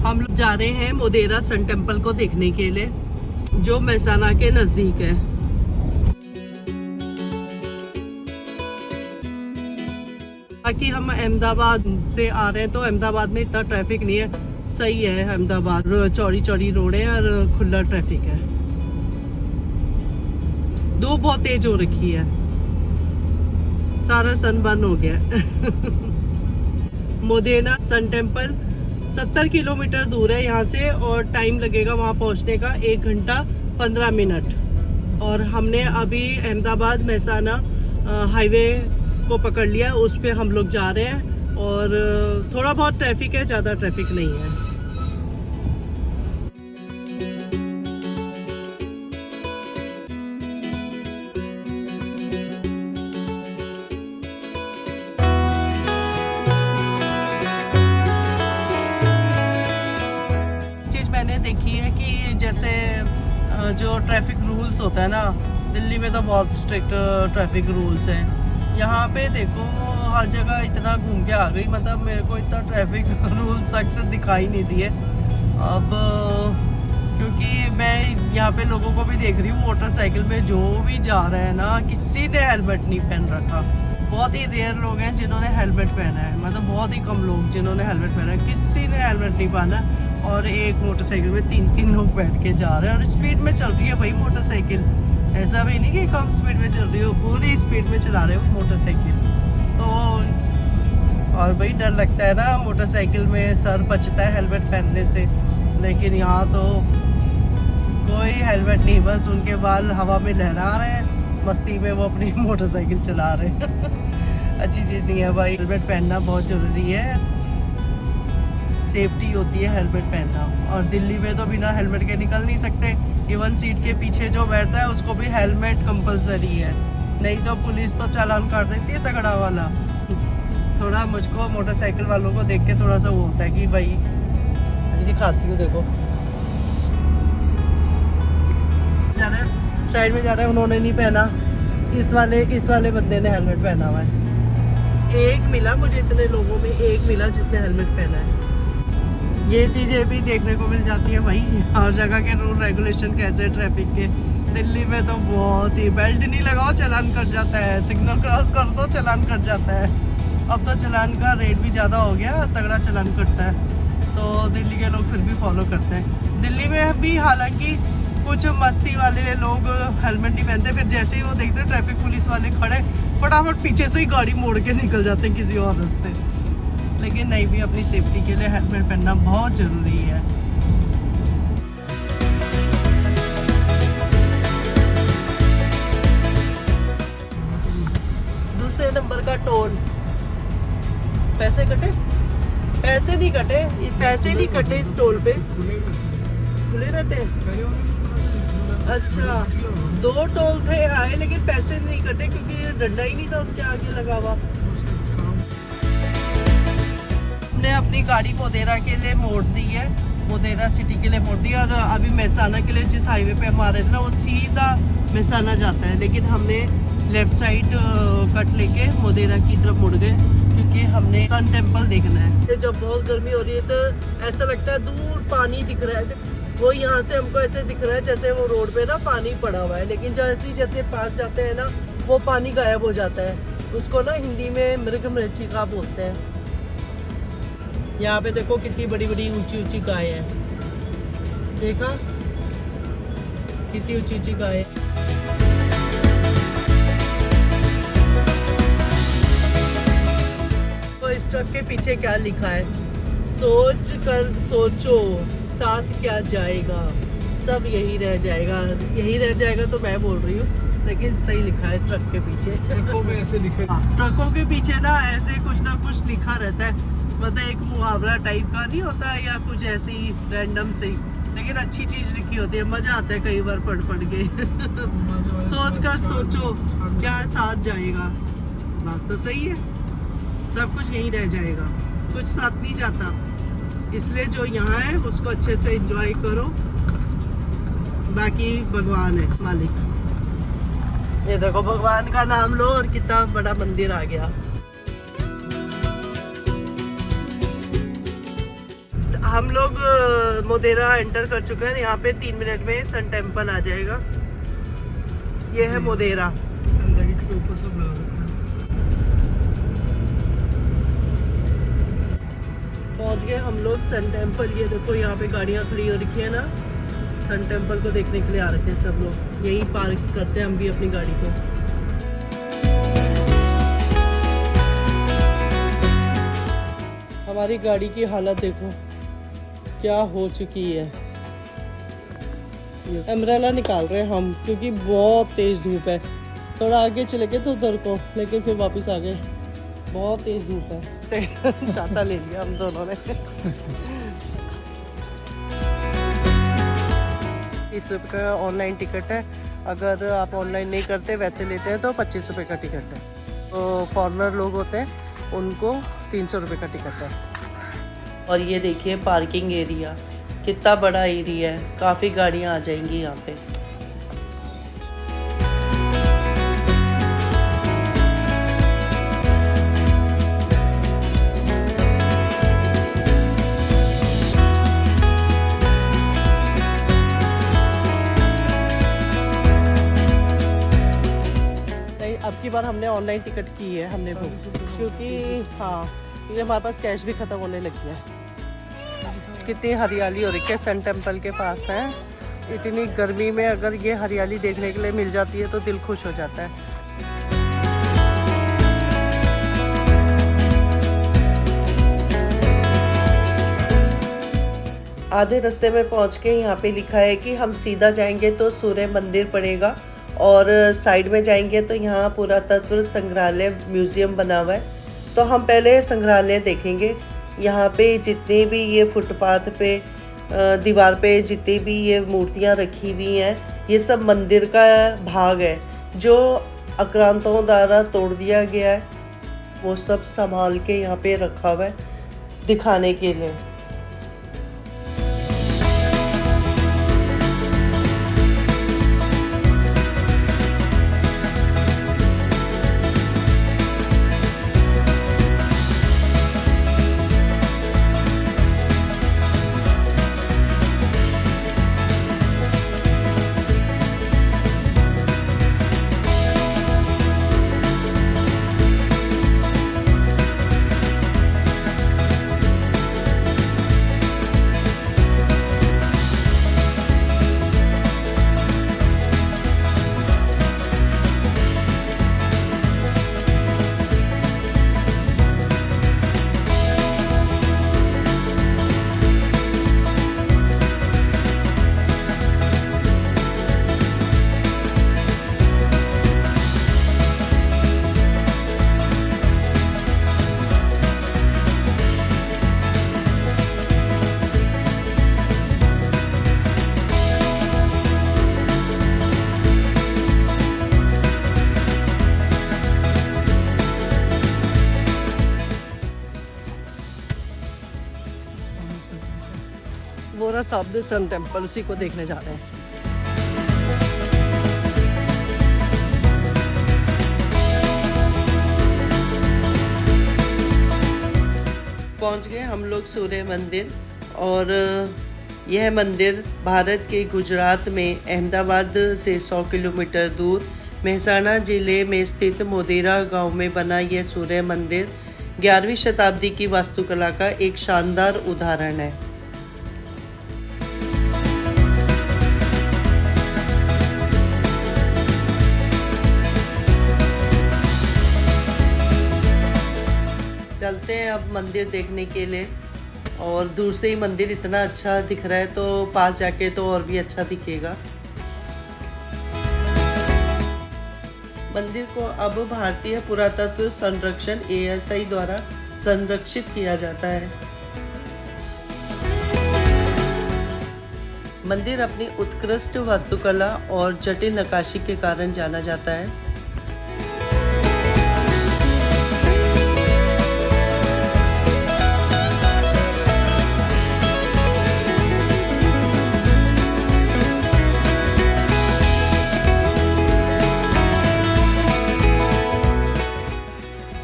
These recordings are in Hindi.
हम लोग जा रहे हैं मोदेरा सन टेम्पल को देखने के लिए, जो मेहसाना के नजदीक है। बाकी हम अहमदाबाद से आ रहे हैं तो अहमदाबाद में इतना ट्रैफिक नहीं है, सही है। अहमदाबाद चौड़ी चौड़ी रोडें और खुला ट्रैफिक है। धूप बहुत तेज हो रखी है, सारा सन बंद हो गया। मोदेरा सन टेम्पल 70 किलोमीटर दूर है यहाँ से और टाइम लगेगा वहाँ पहुँचने का 1 घंटा 15 मिनट। और हमने अभी अहमदाबाद मेहसाना हाईवे को पकड़ लिया, उस पे हम लोग जा रहे हैं। और थोड़ा बहुत ट्रैफिक है, ज़्यादा ट्रैफिक नहीं है। देखी है कि जैसे जो ट्रैफिक रूल्स होता है ना, दिल्ली में तो बहुत स्ट्रिक्ट ट्रैफिक रूल्स हैं। यहाँ पे देखो हर जगह इतना घूम के आ गई, मतलब मेरे को इतना ट्रैफिक रूल सख्त दिखाई नहीं दिए। अब क्योंकि मैं यहाँ पे लोगों को भी देख रही हूँ, मोटरसाइकिल में जो भी जा रहे हैं ना, किसी ने हेलमेट नहीं पहन रखा। बहुत ही रेयर लोग हैं जिन्होंने हेलमेट पहना है, मतलब बहुत ही कम लोग जिन्होंने हेलमेट पहना है। किसी ने हेलमेट नहीं पहना और एक मोटरसाइकिल में 3-3 लोग बैठ के जा रहे हैं और स्पीड में चल रही है भाई मोटरसाइकिल। ऐसा भी नहीं कि कम स्पीड में चल रही हो, पूरी स्पीड में चला रहे हो मोटरसाइकिल। तो और भाई डर लगता है ना, मोटरसाइकिल में सर बचता है हेलमेट पहनने से, लेकिन यहाँ तो कोई हेलमेट नहीं, बस उनके बाल हवा में लहरा रहे हैं, मस्ती में वो अपनी मोटरसाइकिल चला रहे हैं। अच्छी चीज़ नहीं है भाई, हेलमेट पहनना बहुत ज़रूरी है, सेफ्टी होती है हेलमेट पहनना। और दिल्ली में तो बिना हेलमेट के निकल नहीं सकते। इवन सीट के पीछे जो बैठता है उसको भी हेलमेट कंपलसरी है, नहीं तो पुलिस तो चालान कर देती है तगड़ा वाला। थोड़ा मुझको मोटरसाइकिल वालों को देख के थोड़ा सा वो होता है कि भाई, अभी दिखाती हूँ, देखो जा रहे हैं साइड में जा रहे हैं, उन्होंने नहीं पहना। इस वाले बंदे ने हेलमेट पहना हुआ है। एक मिला मुझे, इतने लोगों में एक मिला जिसने हेलमेट पहना है। ये चीज़ें भी देखने को मिल जाती है भाई, हर जगह के रूल रेगुलेशन कैसे ट्रैफिक के। दिल्ली में तो बहुत ही, बेल्ट नहीं लगाओ चलान कट जाता है, सिग्नल क्रॉस कर दो चलान कट जाता है। अब तो चलान का रेट भी ज़्यादा हो गया, तगड़ा चलान कटता है, तो दिल्ली के लोग फिर भी फॉलो करते हैं। दिल्ली में भी हालांकि कुछ मस्ती वाले लोग हेलमेट नहीं पहनते, फिर जैसे ही वो देखते हैं ट्रैफिक पुलिस वाले खड़े, फटाफट पीछे से ही गाड़ी मोड़ के निकल जाते हैं किसी और रास्ते। लेकिन नहीं, भी अपनी सेफ्टी के लिए हेलमेट पहनना बहुत ज़रूरी है। दूसरे नंबर का टोल, पैसे कटे? पैसे नहीं कटे, पैसे नहीं कटे इस टोल पे, खुले रहते हैं। अच्छा, 2 टोल थे आए, लेकिन पैसे नहीं कटे क्योंकि डंडा ही नहीं था उनके आगे लगा हुआ। हमने अपनी गाड़ी मोदेरा के लिए मोड़ दी है, मोदेरा सिटी के लिए मोड़ दी, और अभी मेहसाना के लिए जिस हाईवे पे हम आ रहे थे ना, वो सीधा मेहसाना जाता है, लेकिन हमने लेफ्ट साइड कट लेके मोदेरा की तरफ मुड़ गए क्योंकि हमने सन टेम्पल देखना है। जब बहुत गर्मी हो रही है तो ऐसा लगता है दूर पानी दिख रहा है, वो यहाँ से हमको ऐसे दिख रहा है जैसे वो रोड पे ना पानी पड़ा हुआ है, लेकिन जैसे पास जाते हैं ना, वो पानी गायब हो जाता है। उसको ना हिंदी में मृगमरीचिका बोलते हैं। यहाँ पे देखो कितनी बड़ी बड़ी ऊंची ऊंची गाय है, देखा कितनी ऊंची ऊंची गाय। तो इस ट्रक के पीछे क्या लिखा है? सोच कर सोचो साथ क्या जाएगा, सब यही रह जाएगा। यही रह जाएगा तो मैं बोल रही हूँ, लेकिन सही लिखा है ट्रक के पीछे। ट्रकों में ऐसे लिखे, ट्रकों के पीछे ना ऐसे कुछ ना कुछ लिखा रहता है, मतलब एक मुहावरा टाइप का नहीं होता है, या कुछ ऐसी रैंडम से, लेकिन अच्छी चीज लिखी होती है, मजा आता है कई बार पढ़ के। सोच कर सोचो क्या साथ जाएगा, बात तो सही है, सब कुछ यहीं रह जाएगा, कुछ साथ नहीं जाता। इसलिए जो यहाँ है उसको अच्छे से एंजॉय करो, बाकी भगवान है मालिक। ये देखो भगवान का नाम लो और कितना बड़ा मंदिर आ गया। हम लोग मोदेरा एंटर कर चुके हैं। यहाँ पे 3 मिनट में सन टेम्पल आ जाएगा। ये है मोदेरा। लाइट के ऊपर सब लगा रखा है। पहुँच गए हम लोग सन टेम्पल। ये देखो यहाँ पे गाड़ियाँ खड़ी हो रखी है ना, सन टेम्पल को देखने के लिए आ रखे हैं सब लोग। यहीं पार्क करते हैं हम भी अपनी गाड़ी को। हमारी गाड़ी की हालत देखो क्या हो चुकी है। अम्ब्रेला निकाल रहे हैं हम क्योंकि बहुत तेज धूप है। थोड़ा आगे चले गए तो उधर को, लेकिन फिर वापस आ गए। बहुत तेज धूप है। छाता ले लिया हम दोनों ने। 20 रुपये का ऑनलाइन टिकट है। अगर आप ऑनलाइन नहीं करते वैसे लेते हैं तो 25 रुपये का टिकट है। तो फॉरेनर लोग होते हैं उनको 300 रुपये का टिकट है। और ये देखिए पार्किंग एरिया कितना बड़ा एरिया है, काफ़ी गाड़ियाँ आ जाएंगी यहाँ पे। अब की बार हमने ऑनलाइन टिकट की है हमने बुक, क्योंकि हाँ क्योंकि हमारे पास कैश भी ख़त्म होने लगी है। कितनी हरियाली हो रही है सन टेम्पल के पास है। इतनी गर्मी में अगर ये हरियाली देखने के लिए मिल जाती है तो दिल खुश हो जाता है। आधे रास्ते में पहुंच के यहाँ पे लिखा है कि हम सीधा जाएंगे तो सूर्य मंदिर पड़ेगा और साइड में जाएंगे तो यहाँ पुरातत्व संग्रहालय म्यूजियम बना हुआ है। तो हम पहले संग्रहालय देखेंगे। यहाँ पे जितने भी ये फुटपाथ पे दीवार पे जितनी भी ये मूर्तियाँ रखी हुई हैं, ये सब मंदिर का भाग है जो आक्रांतों द्वारा तोड़ दिया गया है। वो सब संभाल के यहाँ पे रखा हुआ है दिखाने के लिए। वो रहा सामने सन टेम्पल, उसी को देखने जा रहे हैं। पहुंच गए हम लोग सूर्य मंदिर। और यह मंदिर भारत के गुजरात में अहमदाबाद से 100 किलोमीटर दूर मेहसाणा जिले में स्थित मोदेरा गांव में बना यह सूर्य मंदिर 11वीं शताब्दी की वास्तुकला का एक शानदार उदाहरण है। चलते हैं अब मंदिर देखने के लिए। और दूर से ही मंदिर इतना अच्छा दिख रहा है तो पास जाके तो और भी अच्छा दिखेगा। मंदिर को अब भारतीय पुरातत्व संरक्षण ASI द्वारा संरक्षित किया जाता है। मंदिर अपनी उत्कृष्ट वास्तुकला और जटिल नक्काशी के कारण जाना जाता है।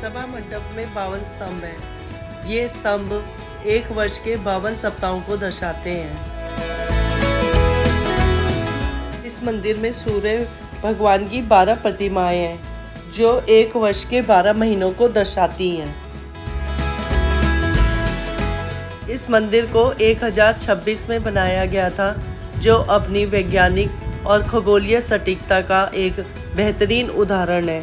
सभा मंडप में 52 स्तंभ हैं। ये स्तंभ एक वर्ष के 52 सप्ताहों को दर्शाते हैं। इस मंदिर में सूर्य भगवान की 12 प्रतिमाएं हैं जो एक वर्ष के 12 महीनों को दर्शाती हैं। इस मंदिर को 1026 में बनाया गया था, जो अपनी वैज्ञानिक और खगोलीय सटीकता का एक बेहतरीन उदाहरण है।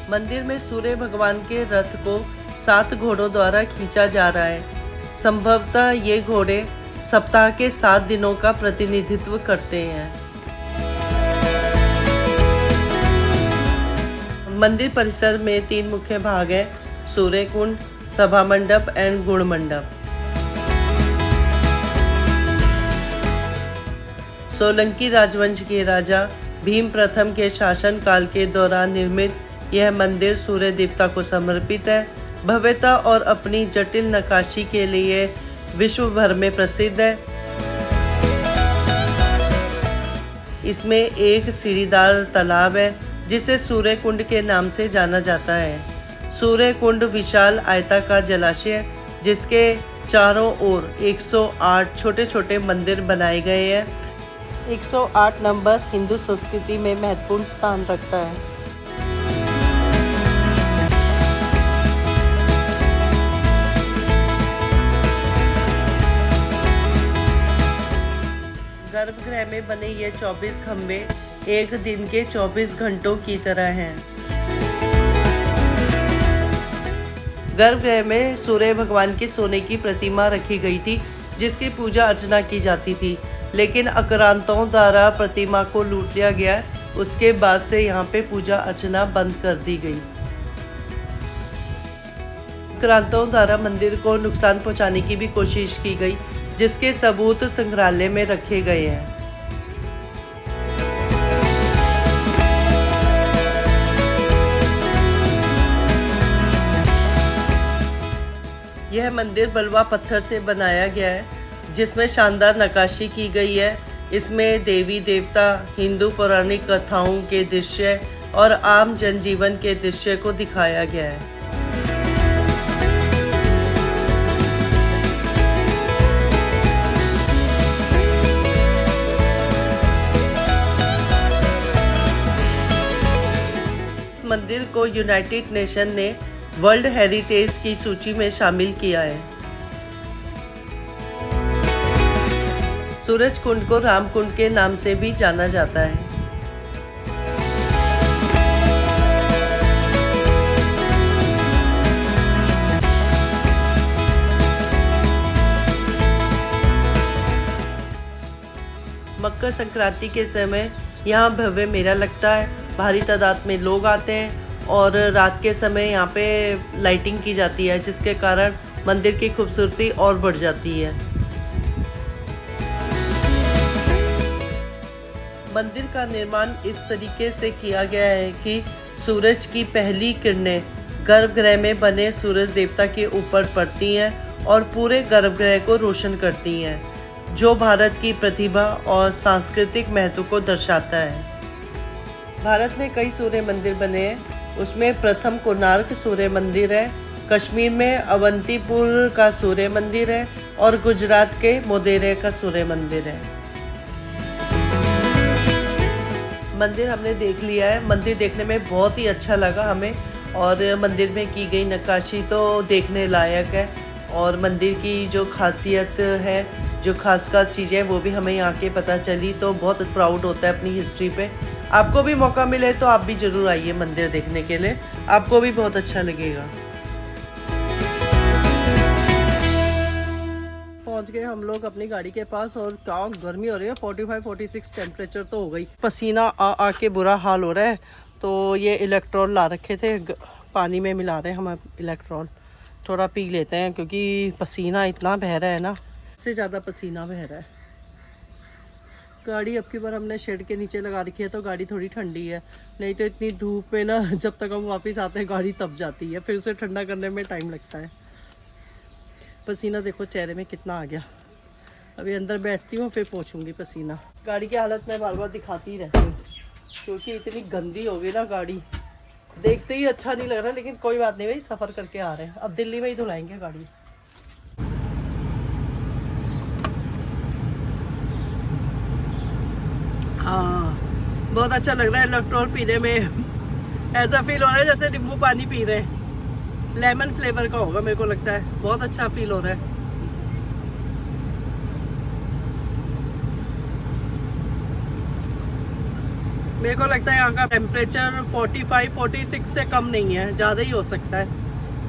मंदिर में सूर्य भगवान के रथ को 7 घोड़ों द्वारा खींचा जा रहा है। संभवतः ये घोड़े सप्ताह के 7 दिनों का प्रतिनिधित्व करते हैं। मंदिर परिसर में 3 मुख्य भाग हैं: सूर्य कुंड, सभा मंडप एंड गुण मंडप। सोलंकी राजवंश के राजा भीम प्रथम के शासन काल के दौरान निर्मित यह मंदिर सूर्य देवता को समर्पित है। भव्यता और अपनी जटिल नक्काशी के लिए विश्व भर में प्रसिद्ध है। इसमें एक सीढ़ीदार तालाब है जिसे सूर्य कुंड के नाम से जाना जाता है। सूर्य कुंड विशाल आयताकार जलाशय है जिसके चारों ओर 108 छोटे छोटे मंदिर बनाए गए हैं। 108 नंबर हिंदू संस्कृति में महत्वपूर्ण स्थान रखता है। गर्भगृह में बने ये 24 खंभे एक दिन के 24 घंटों की तरह हैं। गर्भगृह में सूर्य भगवान की सोने की प्रतिमा रखी गई थी जिसकी पूजा अर्चना की जाती थी, लेकिन आक्रांतों द्वारा प्रतिमा को लूट लिया गया। उसके बाद से यहाँ पे पूजा अर्चना बंद कर दी गई। आक्रांतों द्वारा मंदिर को नुकसान पहुँचाने की भी कोशिश की गई, जिसके सबूत संग्रहालय में रखे गए हैं। यह मंदिर बलुआ पत्थर से बनाया गया है जिसमें शानदार नक्काशी की गई है। इसमें देवी देवता, हिंदू पौराणिक कथाओं के दृश्य और आम जनजीवन के दृश्य को दिखाया गया है। मंदिर को यूनाइटेड नेशन ने वर्ल्ड हेरिटेज की सूची में शामिल किया है। सूरज कुंड को राम कुंड के नाम से भी जाना जाता है। मकर संक्रांति के समय यहाँ भव्य मेला लगता है। भारी तादाद में लोग आते हैं और रात के समय यहाँ पे लाइटिंग की जाती है, जिसके कारण मंदिर की खूबसूरती और बढ़ जाती है। मंदिर का निर्माण इस तरीके से किया गया है कि सूरज की पहली किरणें गर्भगृह में बने सूरज देवता के ऊपर पड़ती हैं और पूरे गर्भगृह को रोशन करती हैं, जो भारत की प्रतिभा और सांस्कृतिक महत्व को दर्शाता है। भारत में कई सूर्य मंदिर बने हैं। उसमें प्रथम कोणार्क सूर्य मंदिर है, कश्मीर में अवंतीपुर का सूर्य मंदिर है और गुजरात के मोढेरा का सूर्य मंदिर है। मंदिर हमने देख लिया है। मंदिर देखने में बहुत ही अच्छा लगा हमें, और मंदिर में की गई नक्काशी तो देखने लायक है, और मंदिर की जो खासियत है, जो खास चीज़ें वो भी हमें यहाँ के पता चली, तो बहुत प्राउड होता है अपनी हिस्ट्री पे। आपको भी मौका मिले तो आप भी ज़रूर आइए मंदिर देखने के लिए, आपको भी बहुत अच्छा लगेगा। पहुंच गए हम लोग अपनी गाड़ी के पास, और क्या गर्मी हो रही है, 45-46 टेम्परेचर तो हो गई। पसीना आ के बुरा हाल हो रहा है। तो ये इलेक्ट्रॉल ला रखे थे, पानी में मिला रहे हैं हम इलेक्ट्रॉल, थोड़ा पी लेते हैं क्योंकि पसीना इतना बह रहा है ना, इससे ज़्यादा पसीना बह रहा है। गाड़ी अब की बार हमने शेड के नीचे लगा रखी है तो गाड़ी थोड़ी ठंडी है, नहीं तो इतनी धूप में ना जब तक हम वापस आते हैं गाड़ी तप जाती है, फिर उसे ठंडा करने में टाइम लगता है। पसीना देखो चेहरे में कितना आ गया, अभी अंदर बैठती हूँ फिर पोंछूंगी पसीना। गाड़ी की हालत मैं बार बार दिखाती ही रहती हूँ क्योंकि इतनी गंदी हो गई ना गाड़ी, देखते ही अच्छा नहीं लग रहा। लेकिन कोई बात नहीं भाई, सफ़र करके आ रहे हैं, अब दिल्ली में ही धुलाएंगे गाड़ी। हाँ बहुत अच्छा लग रहा है इलेक्ट्रोल पीने में। ऐसा फील हो रहा है जैसे नींबू पानी पी रहे हैं। लेमन फ्लेवर का होगा मेरे को लगता है, बहुत अच्छा फील हो रहा है। मेरे को लगता है यहाँ का टेम्परेचर 45-46 से कम नहीं है, ज़्यादा ही हो सकता है।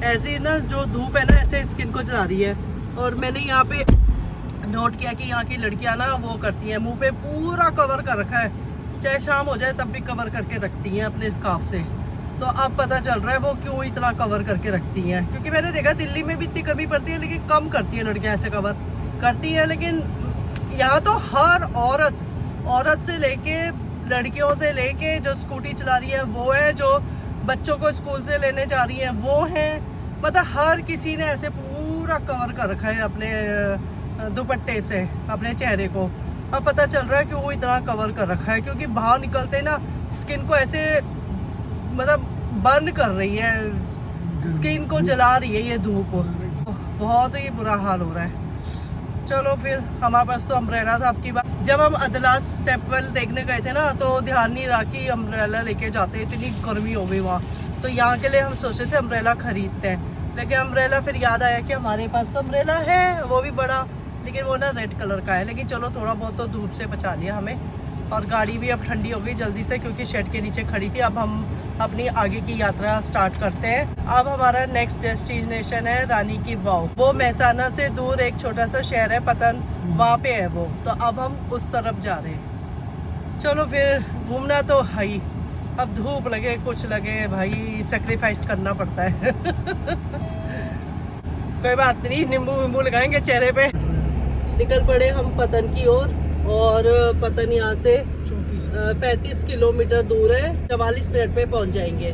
ऐसे ही ना जो धूप है ना ऐसे स्किन को जला रही है। और मैंने यहाँ पे नोट किया कि यहाँ की लड़कियाँ ना वो करती हैं, मुंह पे पूरा कवर कर रखा है, चाहे शाम हो जाए तब भी कवर करके रखती हैं अपने स्कार्फ से। तो अब पता चल रहा है वो क्यों इतना कवर करके रखती हैं, क्योंकि मैंने देखा दिल्ली में भी इतनी गर्मी पड़ती है लेकिन कम करती हैं लड़कियाँ, ऐसे कवर करती हैं। लेकिन यहाँ तो हर औरत से लेके लड़कियों से लेके जो स्कूटी चला रही है वो है, जो बच्चों को स्कूल से लेने जा रही है वो है, मतलब हर किसी ने ऐसे पूरा कवर कर रखा है अपने दुपट्टे से अपने चेहरे को। अब पता चल रहा है कि वो इतना कवर कर रखा है क्योंकि बाहर निकलते ना स्किन को ऐसे मतलब बर्न कर रही है, स्किन को जला रही है ये धूप। बहुत ही बुरा हाल हो रहा है। चलो फिर हमारे पास तो अम्ब्रेला था। आपकी बात, जब हम अदलास टेम्पल देखने गए थे ना तो ध्यान नहीं रहा कि अम्ब्रेला लेके जाते, इतनी गर्मी हो गई वहाँ। तो यहाँ के लिए हम सोचे थे अम्ब्रेला खरीदते हैं, लेकिन अम्ब्रेला फिर याद आया कि हमारे पास तो अम्ब्रेला है वो भी बड़ा, लेकिन वो ना रेड कलर का है। लेकिन चलो थोड़ा बहुत तो धूप से बचा लिया हमें। और गाड़ी भी अब ठंडी हो गई जल्दी से क्योंकि शेड के नीचे खड़ी थी। अब हम अपनी आगे की यात्रा स्टार्ट करते हैं। अब हमारा नेक्स्ट डेस्टिनेशन है रानी की वाव। वो मेहसाना से दूर एक छोटा सा शहर है पतन, वहाँ पे है वो। तो अब हम उस तरफ जा रहे हैं। चलो फिर घूमना तो है ही, अब धूप लगे कुछ लगे भाई सेक्रीफाइस करना पड़ता है। कोई बात नहीं, नींबू वींबू लगाएंगे चेहरे पे। निकल पड़े हम पतन की ओर और पतन यहाँ से 35 किलोमीटर दूर है, 44 मिनट पे पहुँच जाएंगे।